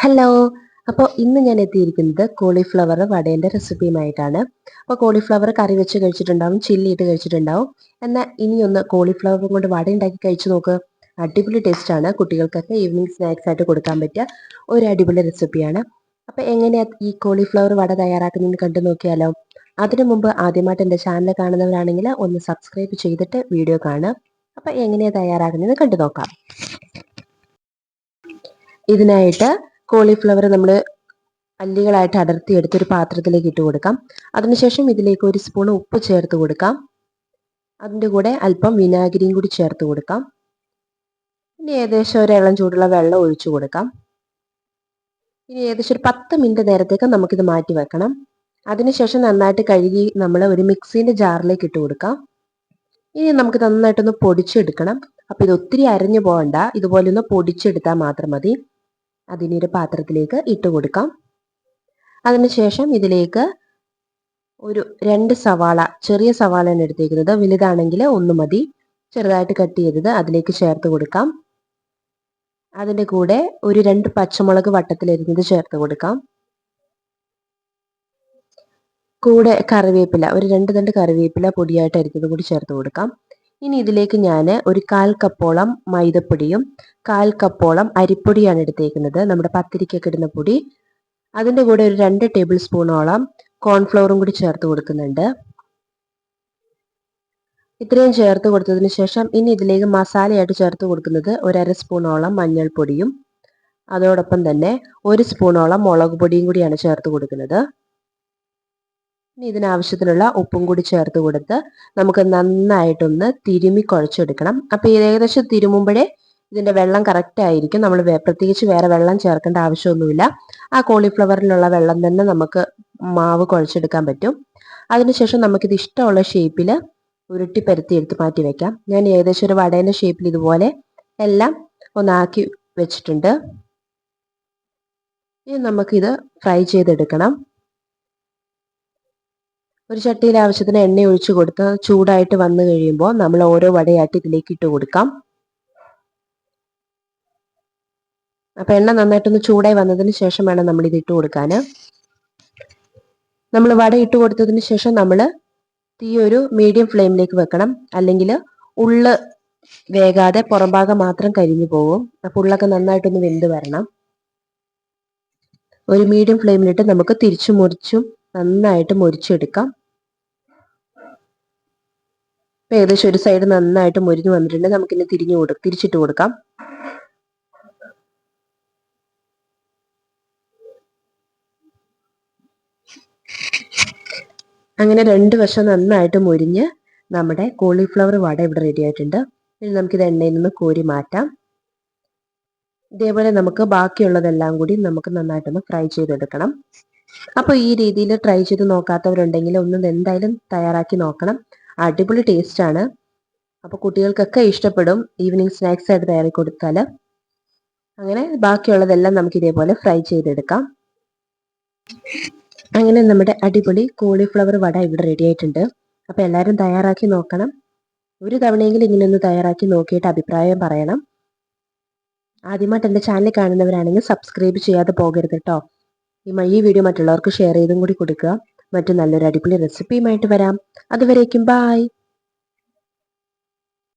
Hello. അപ്പോൾ ഇന്ന് ഞാൻ എത്തിയിരിക്കുന്നത് കോളിഫ്ലവർ വടേൻ്റെ റെസിപ്പിയുമായിട്ടാണ്. അപ്പോൾ കോളിഫ്ലവർ കറി വെച്ച് കഴിച്ചിട്ടുണ്ടാവും, ചില്ലി ഇട്ട് കഴിച്ചിട്ടുണ്ടാവും. എന്നാൽ ഇനിയൊന്ന് കോളിഫ്ലവർ കൊണ്ട് വട ഉണ്ടാക്കി കഴിച്ചു നോക്ക്. അടിപൊളി ടേസ്റ്റാണ്. കുട്ടികൾക്കൊക്കെ ഈവനിങ് സ്നാക്സ് ആയിട്ട് കൊടുക്കാൻ പറ്റിയ ഒരു അടിപൊളി റെസിപ്പിയാണ്. അപ്പോൾ എങ്ങനെയാണ് ഈ കോളിഫ്ലവർ വട തയ്യാറാക്കുന്നതെന്ന് കണ്ടു നോക്കിയാലോ. അതിനു മുമ്പ് ആദ്യമായിട്ട് എൻ്റെ ചാനൽ കാണുന്നവരാണെങ്കിൽ ഒന്ന് സബ്സ്ക്രൈബ് ചെയ്തിട്ട് വീഡിയോ കാണുക. അപ്പോൾ എങ്ങനെയാണ് തയ്യാറാക്കുന്നതെന്ന് കണ്ടു നോക്കാം. ഇതിനായിട്ട് കോളിഫ്ലവർ നമ്മൾ അല്ലികളായിട്ട് അടർത്തി എടുത്തൊരു പാത്രത്തിലേക്ക് ഇട്ട് കൊടുക്കാം. അതിനുശേഷം ഇതിലേക്ക് ഒരു സ്പൂൺ ഉപ്പ് ചേർത്ത് കൊടുക്കാം. അതിൻ്റെ കൂടെ അല്പം വിനാഗിരിയും കൂടി ചേർത്ത് കൊടുക്കാം. ഇനി ഏകദേശം ഒരു ഇളം ചൂടുള്ള വെള്ളം ഒഴിച്ചു കൊടുക്കാം. ഇനി ഏകദേശം ഒരു 10 മിനിറ്റ് നേരത്തേക്ക് നമുക്കിത് മാറ്റി വെക്കണം. അതിനുശേഷം നന്നായിട്ട് കഴുകി നമ്മൾ ഒരു മിക്സീൻ്റെ ജാറിലേക്ക് ഇട്ട് കൊടുക്കാം. ഇനി നമുക്ക് നന്നായിട്ടൊന്ന് പൊടിച്ചെടുക്കണം. അപ്പോൾ ഇത് ഒത്തിരി അരഞ്ഞു പോകണ്ട, ഇതുപോലെ ഒന്ന് പൊടിച്ചെടുത്താൽ മാത്രം മതി. അതിനൊരു പാത്രത്തിലേക്ക് ഇട്ട് കൊടുക്കാം. അതിനുശേഷം ഇതിലേക്ക് ഒരു 2 സവാള, ചെറിയ സവാളയാണ് എടുത്തേക്കുന്നത്, വലുതാണെങ്കിൽ 1 മതി, ചെറുതായിട്ട് കട്ട് ചെയ്തത് അതിലേക്ക് ചേർത്ത് കൊടുക്കാം. അതിൻ്റെ കൂടെ ഒരു 2 പച്ചമുളക് വട്ടത്തിലരിഞ്ഞത് ചേർത്ത് കൊടുക്കാം. കൂടെ കറിവേപ്പില, ഒരു 2 തണ്ട് കറിവേപ്പില പൊടിയായിട്ട് അരിഞ്ഞത് കൂടി ചേർത്ത് കൊടുക്കാം. ഇനി ഇതിലേക്ക് ഞാൻ ഒരു 1/4 കപ്പോളം മൈദപ്പൊടിയും 1/4 കപ്പോളം അരിപ്പൊടിയാണ് എടുത്തേക്കുന്നത്, നമ്മുടെ പത്തിരിക്കൊക്കെ ഇടുന്ന പൊടി. അതിൻ്റെ കൂടെ ഒരു 2 ടേബിൾ സ്പൂണോളം കോൺഫ്ലവറും കൂടി ചേർത്ത് കൊടുക്കുന്നുണ്ട്. ഇത്രയും ചേർത്ത് കൊടുത്തതിന് ശേഷം ഇനി ഇതിലേക്ക് മസാലയായിട്ട് ചേർത്ത് കൊടുക്കുന്നത് ഒരു 1/2 സ്പൂണോളം മഞ്ഞൾപ്പൊടിയും അതോടൊപ്പം തന്നെ 1 സ്പൂണോളം മുളക് പൊടിയും കൂടിയാണ് ചേർത്ത് കൊടുക്കുന്നത്. ഇനി ഇതിനാവശ്യത്തിനുള്ള ഉപ്പും കൂടി ചേർത്ത് കൊടുത്ത് നമുക്ക് നന്നായിട്ടൊന്ന് തിരുമ്മി കുഴച്ചെടുക്കണം. അപ്പോൾ ഏകദേശം തിരുമുമ്പോഴേ ഇതിൻ്റെ വെള്ളം കറക്റ്റ് ആയിരിക്കും. നമ്മൾ പ്രത്യേകിച്ച് വേറെ വെള്ളം ചേർക്കേണ്ട ആവശ്യമൊന്നുമില്ല. ആ കോളിഫ്ലവറിലുള്ള വെള്ളം തന്നെ നമുക്ക് മാവ് കുഴച്ചെടുക്കാൻ പറ്റും. അതിനുശേഷം നമുക്കിത് ഇഷ്ടമുള്ള ഷേപ്പിൽ ഉരുട്ടി പരത്തി എടുത്ത് മാറ്റി വയ്ക്കാം. ഞാൻ ഏകദേശം ഒരു വടേൻ്റെ ഷേപ്പിൽ ഇതുപോലെ എല്ലാം ഒന്നാക്കി വെച്ചിട്ടുണ്ട്. ഇനി നമുക്കിത് ഫ്രൈ ചെയ്തെടുക്കണം. ഒരു ചട്ടിയിൽ ആവശ്യത്തിന് എണ്ണ ഒഴിച്ച് കൊടുത്ത് ചൂടായിട്ട് വന്നു കഴിയുമ്പോൾ നമ്മൾ ഓരോ വടയായിട്ട് ഇതിലേക്ക് ഇട്ട് കൊടുക്കാം. അപ്പം എണ്ണ നന്നായിട്ടൊന്ന് ചൂടായി വന്നതിന് ശേഷം വേണം നമ്മൾ ഇത് ഇട്ട് കൊടുക്കാൻ. നമ്മൾ വട ഇട്ട് കൊടുത്തതിന് ശേഷം നമ്മൾ തീ ഒരു മീഡിയം ഫ്ലെയിമിലേക്ക് വെക്കണം, അല്ലെങ്കിൽ ഉള്ള് വേകാതെ പുറം ഭാഗം മാത്രം കരിഞ്ഞു പോകും. അപ്പോൾ ഉള്ളൊക്കെ നന്നായിട്ടൊന്ന് വെന്ത് വരണം. ഒരു മീഡിയം ഫ്ലെയിമിലിട്ട് നമുക്ക് തിരിച്ചും മുറിച്ചും നന്നായിട്ട് മുരിച്ചെടുക്കാം. ഏകദേശം ഒരു സൈഡ് നന്നായിട്ട് മുരിഞ്ഞു വന്നിട്ടുണ്ട്. നമുക്കിനി തിരിച്ചിട്ട് കൊടുക്കാം. അങ്ങനെ 2 വശം നന്നായിട്ട് മുരിഞ്ഞ് നമ്മുടെ കോളിഫ്ലവർ വട ഇവിടെ റെഡി ആയിട്ടുണ്ട്. ഇനി നമുക്കിത് എണ്ണയിൽ നിന്ന് കോരി മാറ്റാം. ഇതേപോലെ നമുക്ക് ബാക്കിയുള്ളതെല്ലാം കൂടി നമുക്ക് നന്നായിട്ടൊന്ന് ഫ്രൈ ചെയ്തെടുക്കണം. അപ്പോൾ ഈ രീതിയിൽ ട്രൈ ചെയ്ത് നോക്കാത്തവരുണ്ടെങ്കിൽ ഒന്ന് എന്തായാലും തയ്യാറാക്കി നോക്കണം. അടിപൊളി ടേസ്റ്റാണ്. അപ്പോൾ കുട്ടികൾക്കൊക്കെ ഇഷ്ടപ്പെടും ഈവനിങ് സ്നാക്സ് ആയിട്ട് തയ്യാറാക്കി കൊടുത്താൽ. അങ്ങനെ ബാക്കിയുള്ളതെല്ലാം നമുക്ക് ഇതേപോലെ ഫ്രൈ ചെയ്തെടുക്കാം. അങ്ങനെ നമ്മുടെ അടിപൊളി കോളിഫ്ലവർ വട ഇവിടെ റെഡി ആയിട്ടുണ്ട്. അപ്പോൾ എല്ലാവരും തയ്യാറാക്കി നോക്കണം. ഒരു തവണയെങ്കിലും ഇങ്ങനെ ഒന്ന് തയ്യാറാക്കി നോക്കിയിട്ട് അഭിപ്രായം പറയണം. ആദ്യമായിട്ട് എൻ്റെ ചാനൽ കാണുന്നവരാണെങ്കിൽ സബ്സ്ക്രൈബ് ചെയ്യാതെ പോകരുത് കേട്ടോ. ഈ വീഡിയോ മറ്റുള്ളവർക്ക് ഷെയർ ചെയ്തും കൂടി കൊടുക്കുക. മറ്റു നല്ലൊരു അടിപൊളി റെസിപ്പിയുമായിട്ട് വരാം. അതുവരേക്കും ബായ്.